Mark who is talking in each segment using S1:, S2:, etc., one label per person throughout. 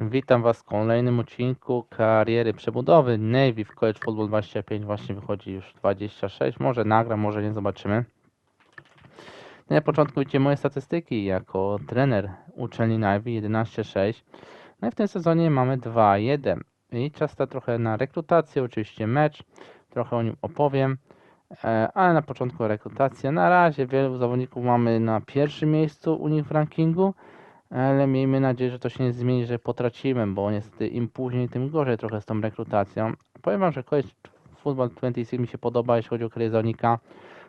S1: Witam Was w kolejnym odcinku kariery przebudowy Navy w College Football 25. Właśnie wychodzi już 26. Może nagram, może nie, zobaczymy. Na początku widzicie moje statystyki jako trener uczelni Navy 11-6. No i w tym sezonie mamy 2-1. I czas trochę na rekrutację, oczywiście mecz. Trochę o nim opowiem. Ale na początku rekrutacja. Na razie wielu zawodników mamy na pierwszym miejscu u nich w rankingu. Ale miejmy nadzieję, że to się nie zmieni, że potracimy, bo niestety im później, tym gorzej trochę z tą rekrutacją. Powiem Wam, że College Football 26 mi się podoba, jeśli chodzi o karierę zawodnika.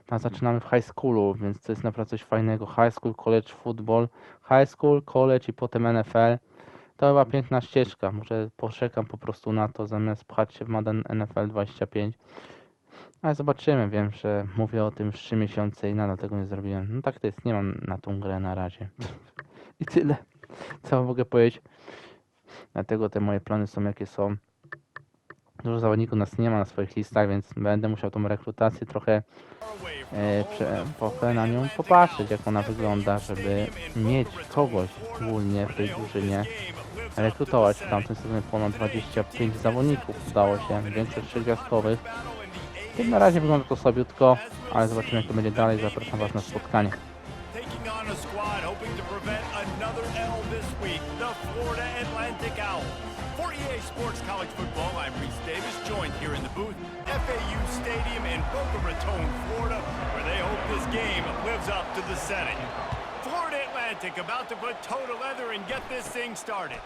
S1: Tam zaczynamy w high schoolu, więc to jest naprawdę coś fajnego. High school, college football, high school, college i potem NFL. To chyba piękna ścieżka. Może poczekam po prostu na to, zamiast pchać się w Madden NFL 25. Ale zobaczymy, wiem, że mówię o tym już 3 miesiące i nadal tego nie zrobiłem. No tak to jest, nie mam na tą grę na razie. I tyle, co mogę powiedzieć. Dlatego te moje plany są jakie są. Dużo zawodników nas nie ma na swoich listach, więc będę musiał tą rekrutację trochę na nią popatrzeć, jak ona wygląda, żeby mieć kogoś wspólnie w tej drużynie. Rekrutować w tamtym sezonie ponad 25 zawodników udało się, większość 3-gwiazdkowych. Na razie wygląda to słabiutko, ale zobaczymy, jak to będzie dalej. Zapraszam Was na spotkanie.
S2: On a squad hoping to prevent another L this week, the Florida Atlantic Owls. For EA Sports College Football, I'm Reese Davis, joined here in the booth, FAU Stadium in Boca Raton, Florida, where they hope this game lives up to the setting. Florida Atlantic about to put toe to leather and get this thing started.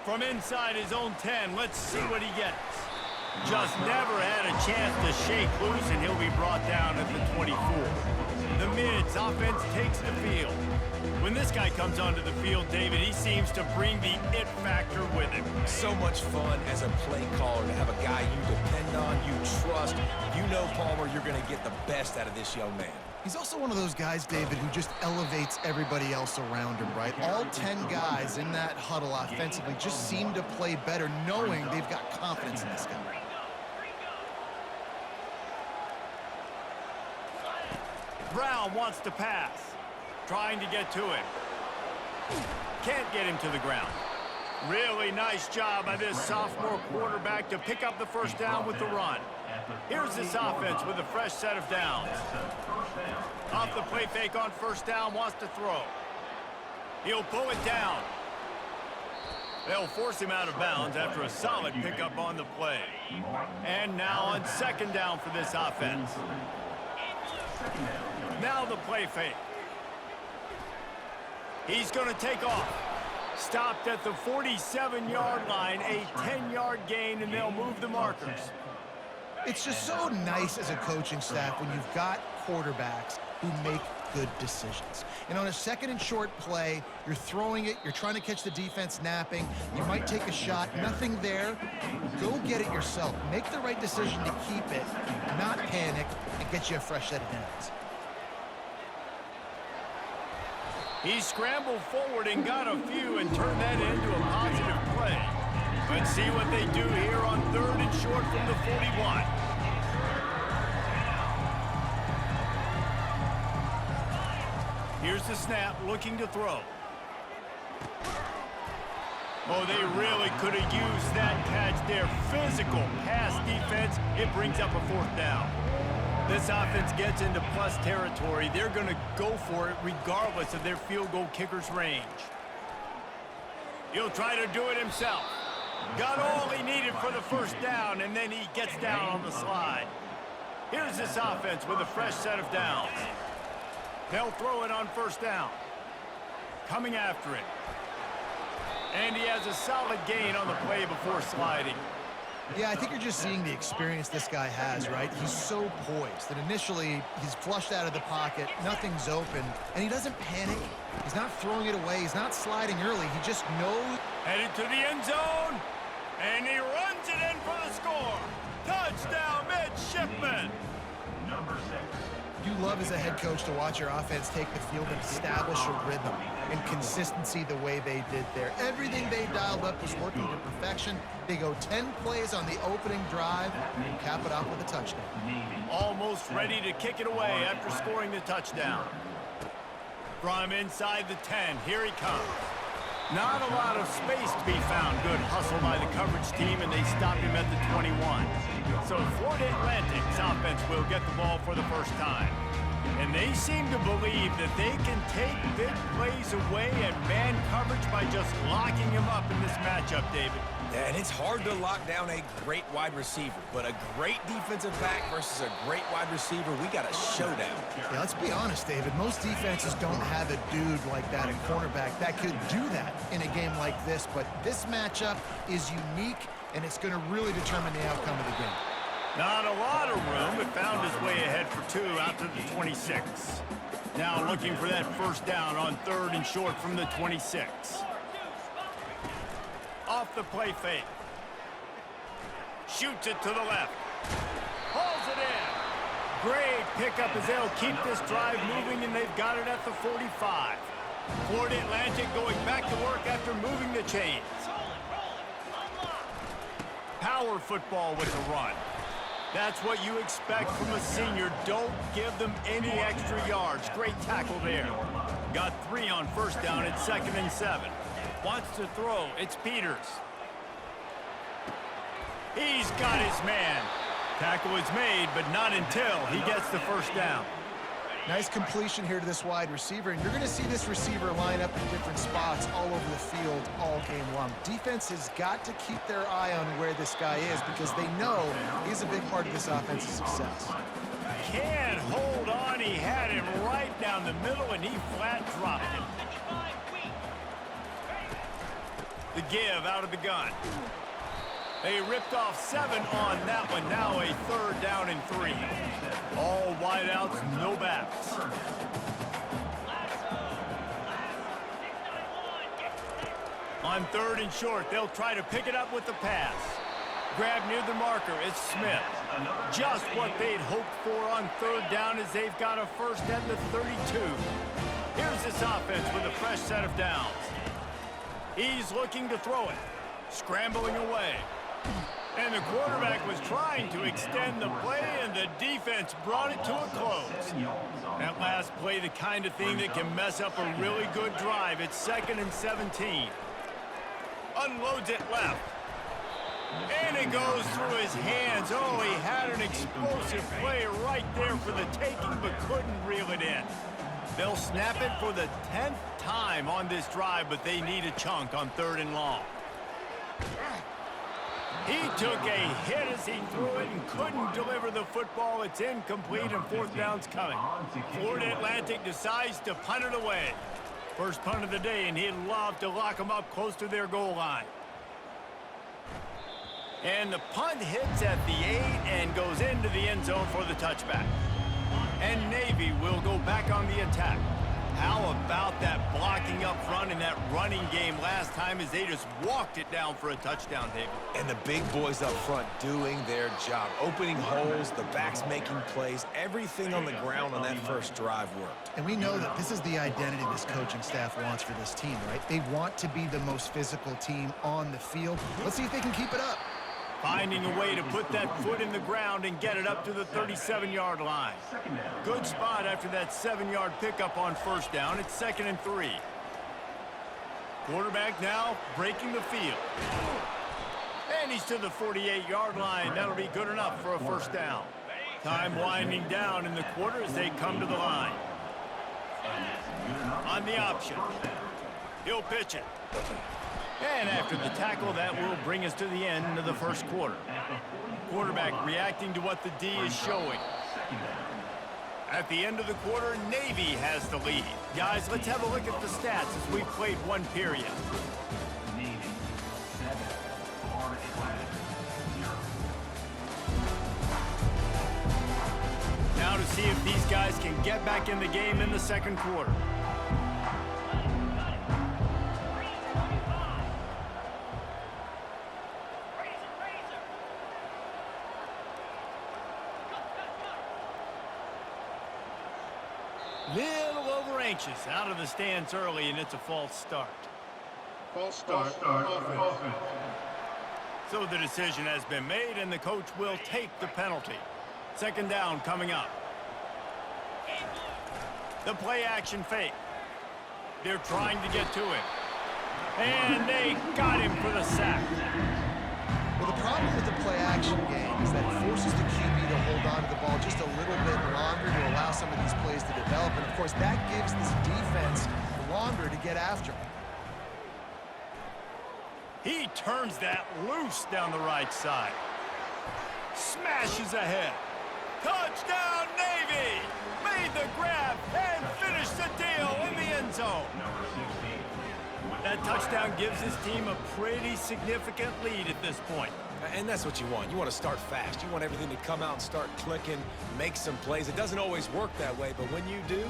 S2: From inside his own 10, let's see what he gets. Just never had a chance to shake loose, and he'll be brought down at the 24. The mids offense takes the field. When this guy comes onto the field, David, he seems to bring the it factor with him.
S3: So much fun as a play caller to have a guy you depend on, you trust. You know, Palmer, you're going to get the best out of this young man.
S4: He's also one of those guys, David, who just elevates everybody else around him, right? All 10 guys in that huddle offensively just seem to play better knowing they've got confidence in this guy.
S2: Brown wants to pass. Trying to get to him. Can't get him to the ground. Really nice job by this sophomore quarterback to pick up the first down with the run. Here's this offense with a fresh set of downs. Off the play fake on first down, wants to throw. He'll pull it down. They'll force him out of bounds after a solid pickup on the play. And now on second down for this offense. Now the play fake. He's going to take off. Stopped at the 47-yard line, a 10-yard gain, and they'll move the markers.
S4: It's just so nice as a coaching staff when you've got quarterbacks who make good decisions. And on a second and short play, you're throwing it, you're trying to catch the defense napping, you might take a shot, nothing there. Go get it yourself. Make the right decision to keep it, not panic, and get you a fresh set of downs.
S2: He scrambled forward and got a few and turned that into a positive play. Let's see what they do here on third and short from the 41. Here's the snap, looking to throw. Oh, they really could have used that catch there. Physical pass defense. It brings up a fourth down. This offense gets into plus territory. They're going to go for it regardless of their field goal kicker's range. He'll try to do it himself. Got all he needed for the first down, and then he gets down on the slide. Here's this offense with a fresh set of downs. They'll throw it on first down. Coming after it. And he has a solid gain on the play before sliding.
S4: Yeah, I think you're just seeing the experience this guy has, right? He's so poised that initially he's flushed out of the pocket, nothing's open, and he doesn't panic. He's not throwing it away. He's not sliding early. He just knows.
S2: Headed to the end zone, and he runs it in for the score. Touchdown, midshipman.
S3: Number 6.
S4: You love as a head coach to watch your offense take the field and establish a rhythm and consistency the way they did there. Everything they dialed up was working to perfection. They go 10 plays on the opening drive and cap it off with a touchdown.
S2: Almost ready to kick it away after scoring the touchdown. From inside the 10, here he comes. Not a lot of space to be found. Good hustle by the coverage team, and they stop him at the 21. So Florida Atlantic's offense will get the ball for the first time. And they seem to believe that they can take big plays away and man coverage by just locking him up in this matchup, David.
S3: Yeah, and it's hard to lock down a great wide receiver, but a great defensive back versus a great wide receiver, we got a showdown.
S4: Yeah, let's be honest, David. Most defenses don't have a dude like that, a cornerback, that could do that in a game like this. But this matchup is unique, and it's going to really determine the outcome of the game.
S2: Not a lot of room, but found his way ahead for 2 out to the 26. Now looking for that first down on 3rd and short from the 26. Off the play fake. Shoots it to the left. Hauls it in. Great pickup as they'll keep this drive moving, and they've got it at the 45. Florida Atlantic going back to work after moving the chains. Power football with the run. That's what you expect from a senior. Don't give them any extra yards. Great tackle there. Got 3 on first down at 2nd and 7. Wants to throw. It's Peters. He's got his man. Tackle is made, but not until he gets the first down.
S4: Nice completion here to this wide receiver, and you're going to see this receiver line up in different spots all over the field all game long. Defense has got to keep their eye on where this guy is because they know he's a big part of this offense's success.
S2: Can't hold on. He had him right down the middle, and he flat dropped him. The give out of the gun. They ripped off 7 on that one. Now a 3rd down and 3. All wideouts, no backs. On 3rd and short, they'll try to pick it up with the pass. Grab near the marker, it's Smith. Just what they'd hoped for on 3rd down as they've got a first at the 32. Here's this offense with a fresh set of downs. He's looking to throw it. Scrambling away. And the quarterback was trying to extend the play, and the defense brought it to a close. That last play, the kind of thing that can mess up a really good drive. It's 2nd and 17. Unloads it left. And it goes through his hands. Oh, he had an explosive play right there for the taking, but couldn't reel it in. They'll snap it for the 10th time on this drive, but they need a chunk on 3rd and long. He took a hit as he threw it and couldn't deliver the football. It's incomplete, and 4th down's coming. Florida Atlantic decides to punt it away. First punt of the day, and he'd love to lock them up close to their goal line. And the punt hits at the 8 and goes into the end zone for the touchback. And Navy will go back on the attack. How about that blocking up front in that running game last time as they just walked it down for a touchdown, David?
S3: And the big boys up front doing their job. Opening holes, the backs making plays, everything on the ground on that first drive worked.
S4: And we know that this is the identity this coaching staff wants for this team, right? They want to be the most physical team on the field. Let's see if they can keep it up.
S2: Finding a way to put that foot in the ground and get it up to the 37-yard line. Good spot after that 7-yard pickup on first down. It's 2nd and 3. Quarterback now breaking the field. And he's to the 48-yard line. That'll be good enough for a first down. Time winding down in the quarter as they come to the line. On the option. He'll pitch it. And after the tackle, that will bring us to the end of the first quarter. Quarterback reacting to what the D is showing. At the end of the quarter, Navy has the lead. Guys, let's have a look at the stats as we've played 1 period. Now to see if these guys can get back in the game in the second quarter. Little over anxious, out of the stands early, and it's a false start.
S5: False start. Offense.
S2: So the decision has been made, and the coach will take the penalty. 2nd down coming up. The play action fake. They're trying to get to it. And they got him for the sack.
S4: Well, the problem with the play-action game is that it forces the QB to hold on to the ball just a little bit longer to allow some of these plays to develop. And, of course, that gives this defense longer to get after him.
S2: He turns that loose down the right side. Smashes ahead. Touchdown, Navy! Made the grab and finished the deal in the end zone. That touchdown gives his team a pretty significant lead at this point.
S3: And that's what you want. You want to start fast. You want everything to come out and start clicking, make some plays. It doesn't always work that way, but when you do,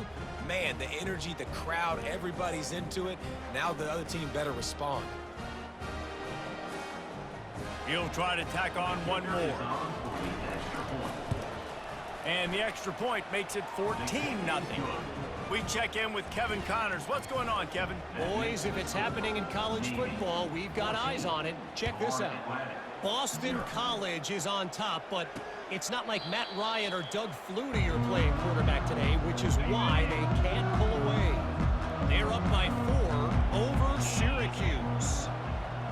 S3: man, the energy, the crowd, everybody's into it. Now the other team better respond.
S2: He'll try to tack on one more. And the extra point makes it 14-0. We check in with Kevin Connors. What's going on, Kevin?
S6: Boys, if it's happening in college football, we've got eyes on it. Check this out. Boston College is on top, but it's not like Matt Ryan or Doug Flutie are playing quarterback today, which is why they can't pull away. They're up by 4 over Syracuse.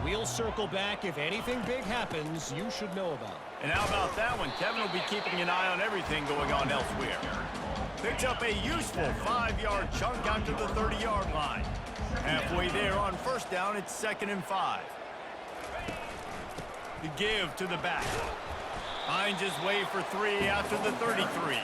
S6: We'll circle back. If anything big happens, you should know about it.
S2: And how about that one? Kevin will be keeping an eye on everything going on elsewhere. Picks up a useful 5-yard chunk out to the 30-yard line. Halfway there on first down, it's 2nd and 5. The give to the back. Finds his way for 3 out to the 33.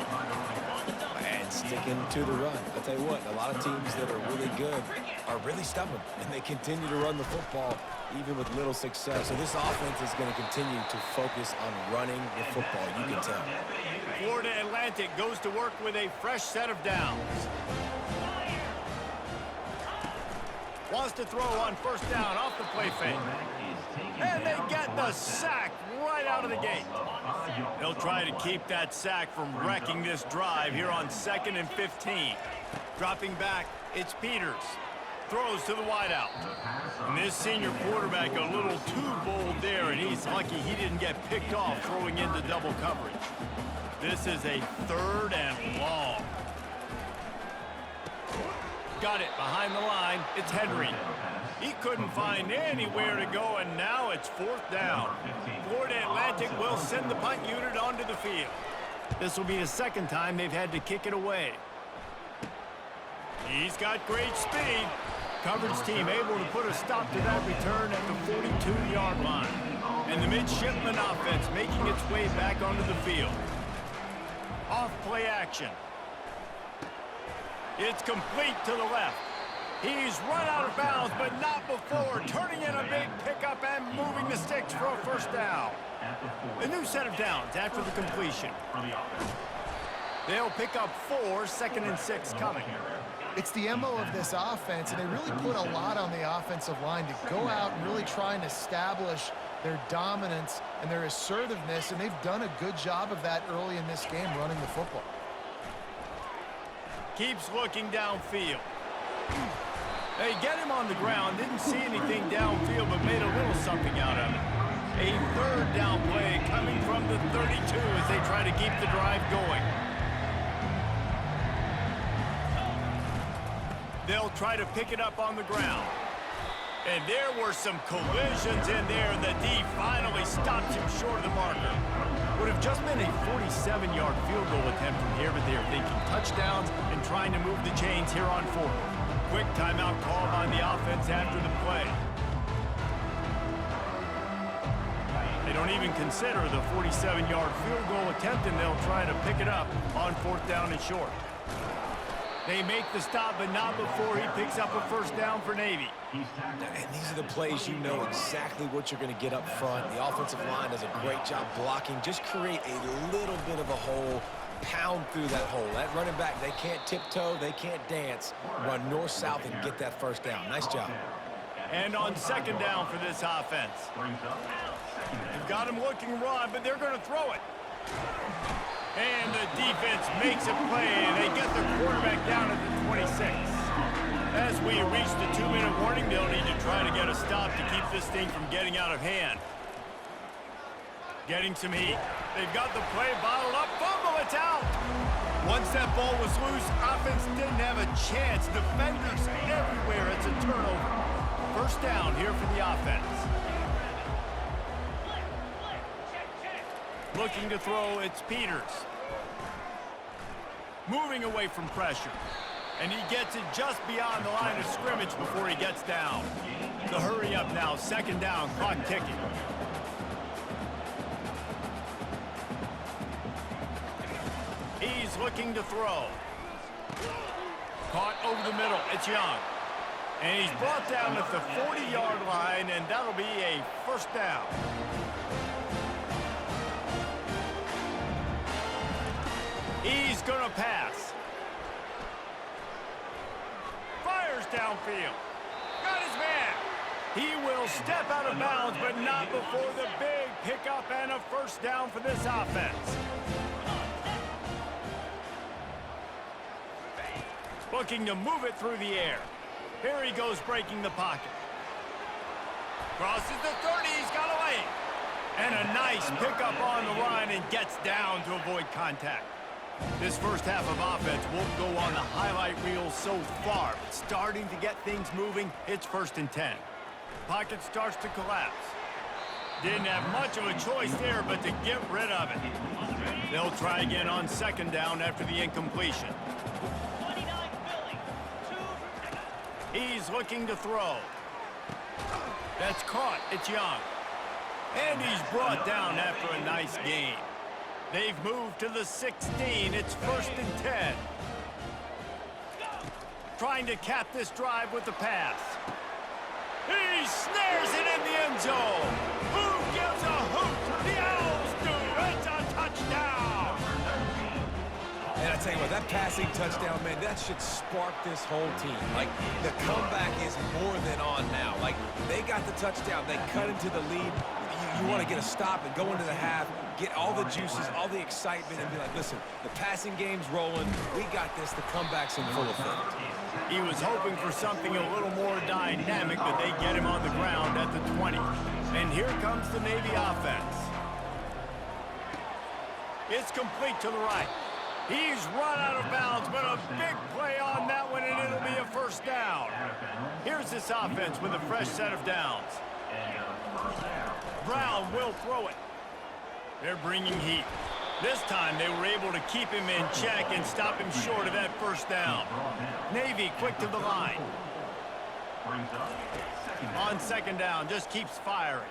S3: And sticking to the run. I'll tell you what, a lot of teams that are really good are really stubborn, and they continue to run the football even with little success. So this offense is going to continue to focus on running the football, you can tell.
S2: Florida Atlantic goes to work with a fresh set of downs. Wants to throw on first down off the play fake. And they get the sack right out of the gate. They'll try to keep that sack from wrecking this drive here on 2nd and 15. Dropping back, it's Peters. Throws to the wideout. And this senior quarterback a little too bold there, and he's lucky he didn't get picked off throwing into double coverage. This is a 3rd and long. Got it behind the line. It's Henry. He couldn't find anywhere to go, and now it's 4th down. Florida Atlantic will send the punt unit onto the field. This will be the 2nd time they've had to kick it away. He's got great speed. Coverage team able to put a stop to that return at the 42-yard line. And the midshipman offense making its way back onto the field. Off play action. It's complete to the left. He's run out of bounds, but not before turning in a big pickup and moving the sticks for a first down. A new set of downs after the completion. They'll pick up 4, 2nd and 6 coming.
S4: It's the MO of this offense, and they really put a lot on the offensive line to go out and really try and establish their dominance and their assertiveness, and they've done a good job of that early in this game running the football.
S2: Keeps looking downfield. They get him on the ground, didn't see anything downfield, but made a little something out of it. A 3rd down play coming from the 32 as they try to keep the drive going. They'll try to pick it up on the ground. And there were some collisions in there, and the D finally stops him short of the marker. Would have just been a 47-yard field goal attempt from here, but they're thinking touchdowns and trying to move the chains here on 4. Quick timeout called on the offense after the play. They don't even consider the 47-yard field goal attempt, and they'll try to pick it up on 4th down and short. They make the stop, but not before he picks up a first down for Navy.
S3: And these are the plays you know exactly what you're going to get up front. The offensive line does a great job blocking. Just create a little bit of a hole, pound through that hole. That running back, they can't tiptoe, they can't dance. Run north-south and get that first down. Nice job.
S2: And on 2nd down for this offense. They've got him looking run, but they're going to throw it. And the defense makes a play, and they get their quarterback down at the 26. As we reach the 2-minute warning, they'll need to try to get a stop to keep this thing from getting out of hand. Getting some heat. They've got the play bottled up. Fumble, it's out. Once that ball was loose, offense didn't have a chance. Defenders everywhere. It's a turnover. First down here for the offense. Looking to throw, it's Peters. Moving away from pressure. And he gets it just beyond the line of scrimmage before he gets down. The hurry up now, second down, clock ticking. He's looking to throw. Caught over the middle, it's Young. And he's brought down at the 40-yard line, and that'll be a first down. He's gonna pass. Fires downfield. Got his man. He will step out of bounds, but not before the big pickup and a first down for this offense. Looking to move it through the air. Here he goes, breaking the pocket. Crosses the 30, he's got away. And a nice pickup on the line and gets down to avoid contact. This first half of offense won't go on the highlight reel so far. Starting to get things moving, it's 1st and 10. Pocket starts to collapse. Didn't have much of a choice there, but to get rid of it. They'll try again on second down after the incompletion. He's looking to throw. That's caught. It's Young. And he's brought down after a nice gain. They've moved to the 16. It's 1st and 10. Trying to cap this drive with the pass. He snares it in the end zone. Who gives a hoot? The Owls do. It's a touchdown.
S3: And I tell you what, that passing touchdown, man, that should spark this whole team. Like, the comeback is more than on now. Like, they got the touchdown. They cut into the lead. You want to get a stop and go into the half, get all the juices, all the excitement, and be like, listen, the passing game's rolling. We got this. The comeback's in full effect.
S2: He was hoping for something a little more dynamic, but they get him on the ground at the 20. And here comes the Navy offense. It's complete to the right. He's run out of bounds, but a big play on that one, and it'll be a first down. Here's this offense with a fresh set of downs. Brown will throw it. They're bringing heat. This time they were able to keep him in check and stop him short of that first down. Navy quick to the line. On second down, just keeps firing.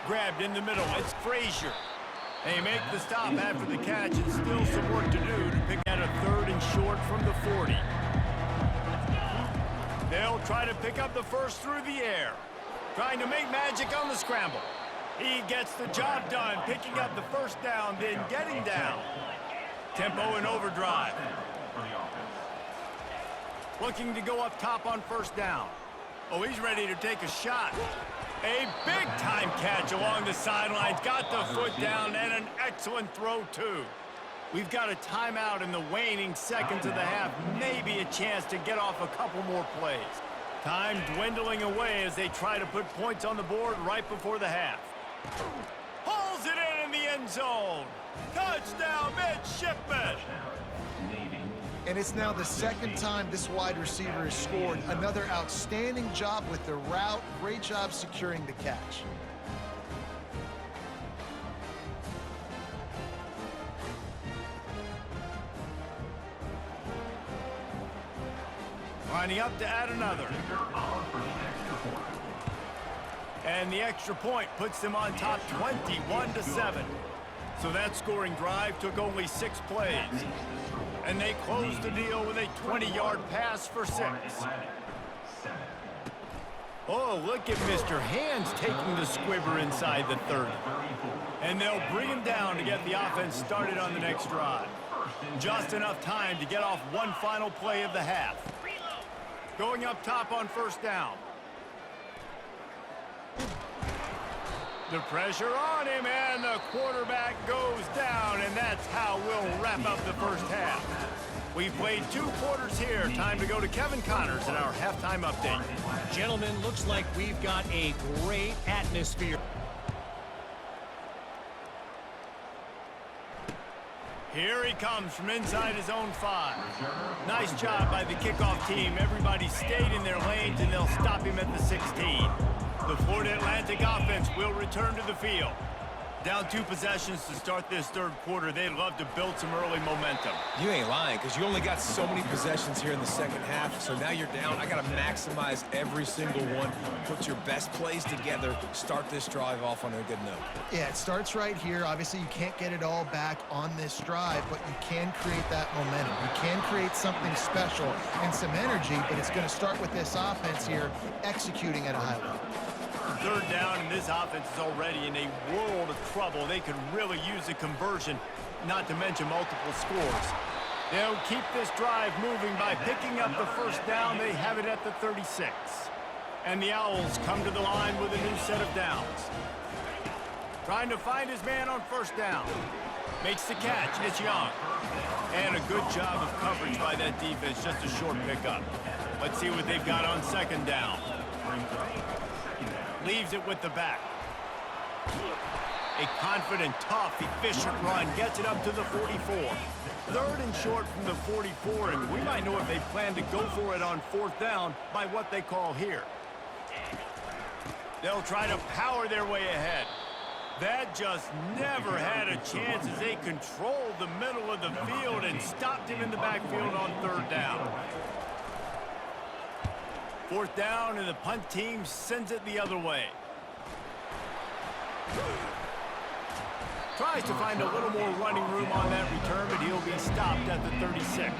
S2: Grabbed in the middle, it's Frazier. They make the stop after the catch and still some work to do to pick out a 3rd and short from the 40. They'll try to pick up the first through the air. Trying to make magic on the scramble. He gets the job done, picking up the first down, then getting down. Tempo and overdrive. Looking to go up top on first down. Oh, he's ready to take a shot. A big-time catch along the sidelines. Got the foot down and an excellent throw, too. We've got a timeout in the waning seconds of the half. Maybe a chance to get off a couple more plays. Time dwindling away as they try to put points on the board right before the half. Pulls it in the end zone. Touchdown, midshipman.
S4: And it's now the 2nd time this wide receiver has scored. Another outstanding job with the route. Great job securing the catch.
S2: Lining up to add another. And the extra point puts them on top 21-7. So that scoring drive took only 6 plays. And they closed the deal with a 20-yard pass for 6. Oh, look at Mr. Hands taking the squibber inside the 30. And they'll bring him down to get the offense started on the next drive. Just enough time to get off one final play of the half. Going up top on first down. The pressure on him, and the quarterback goes down, and that's how we'll wrap up the first half. We've played 2 quarters here. Time to go to Kevin Connors in our halftime update.
S6: Gentlemen, looks like we've got a great atmosphere.
S2: Here he comes from inside his own 5. Nice job by the kickoff team. Everybody stayed in their lanes, and they'll stop him at the 16. The Florida Atlantic offense will return to the field. Down 2 possessions to start this third quarter. They'd love to build some early momentum.
S3: You ain't lying, because you only got so many possessions here in the second half, so now you're down. I got to maximize every single one. Put your best plays together. Start this drive off on a good note.
S4: Yeah, it starts right here. Obviously, you can't get it all back on this drive, but you can create that momentum. You can create something special and some energy, but it's going to start with this offense here executing at a high level.
S2: Third down, and this offense is already in a world of trouble. They could really use a conversion, not to mention multiple scores. They'll keep this drive moving by picking up the first down. They have it at the 36. And the Owls come to the line with a new set of downs. Trying to find his man on first down. Makes the catch. It's Young. And a good job of coverage by that defense. Just a short pickup. Let's see what they've got on second down. Leaves it with the back. A confident, tough, efficient run. Gets it up to the 44. Third and short from the 44, and we might know if they plan to go for it on fourth down by what they call here. They'll try to power their way ahead. That just never had a chance as they controlled the middle of the field and stopped him in the backfield on third down. Fourth down, and the punt team sends it the other way. Tries to find a little more running room on that return, but he'll be stopped at the 36.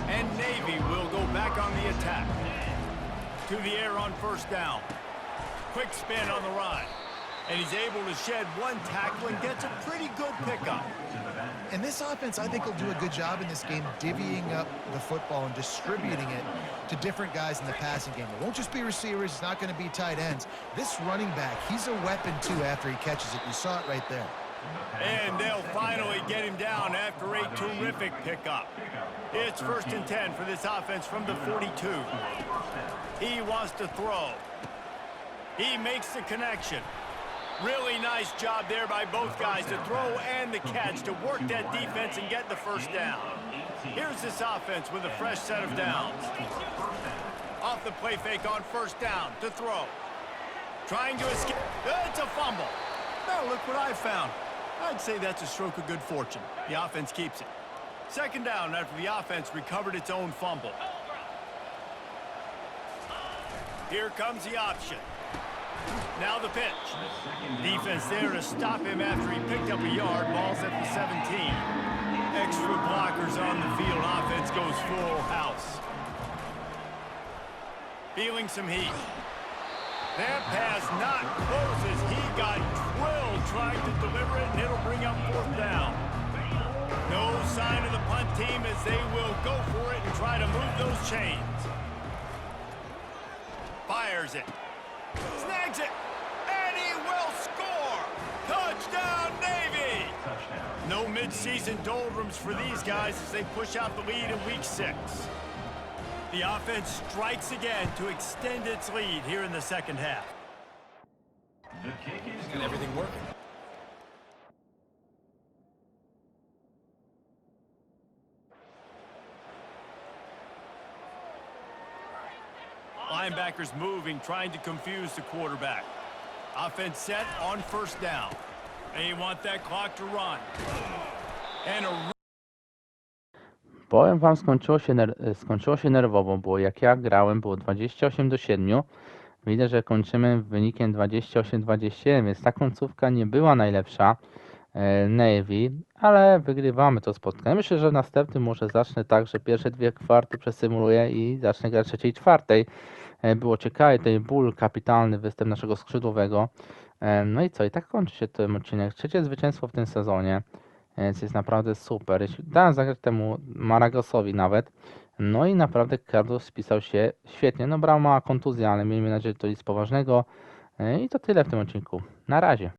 S2: And Navy will go back on the attack. To the air on first down. Quick spin on the run. And he's able to shed one tackle and gets a pretty good pickup.
S4: And this offense, I think, will do a good job in this game divvying up the football and distributing it to different guys in the passing game. It won't just be receivers. It's not going to be tight ends. This running back, he's a weapon, too, after he catches it. You saw it right there.
S2: And they'll finally get him down after a terrific pickup. It's 1st and 10 for this offense from the 42. He wants to throw. He makes the connection. Really nice job there by both guys to throw and the catch to work that defense and get the first down. Here's this offense with a fresh set of downs. Off the play fake on first down to throw. Trying to escape. It's a fumble. Now look what I found. I'd say that's a stroke of good fortune. The offense keeps it. Second down after the offense recovered its own fumble. Here comes the option. Now the pitch. Defense there to stop him after he picked up a yard. Ball's at the 17. Extra blockers on the field. Offense goes full house. Feeling some heat. That pass not close as he got drilled trying to deliver it, and it'll bring up fourth down. No sign of the punt team as they will go for it and try to move those chains. Fires it. Snags it, and he will score! Touchdown, Navy! No mid-season doldrums for these guys as they push out the lead in Week 6. The offense strikes again to extend its lead here in the second half.
S3: And everything working.
S2: Linebackers moving, trying to confuse the quarterback. Offense set on first down. They want that clock to run. And a...
S1: Powiem wam, skończyło się nerwowo, bo jak ja grałem, było 28-7. Widzę, że kończymy wynikiem 28-21, więc ta końcówka nie była najlepsza Navy, ale wygrywamy to spotkanie. Myślę, że w następnym może zacznę tak, że pierwsze 2 kwarty przesymuluję i zacznę grać trzeciej, czwartej. Było ciekawe, tutaj ból, kapitalny występ naszego skrzydłowego. No i co? I tak kończy się ten odcinek. Trzecie zwycięstwo w tym sezonie, więc jest naprawdę super. Dałem zagrać temu Maragosowi nawet. No i naprawdę Carlos spisał się świetnie. No brał mała kontuzja, ale miejmy nadzieję, że to nic poważnego. I to tyle w tym odcinku. Na razie.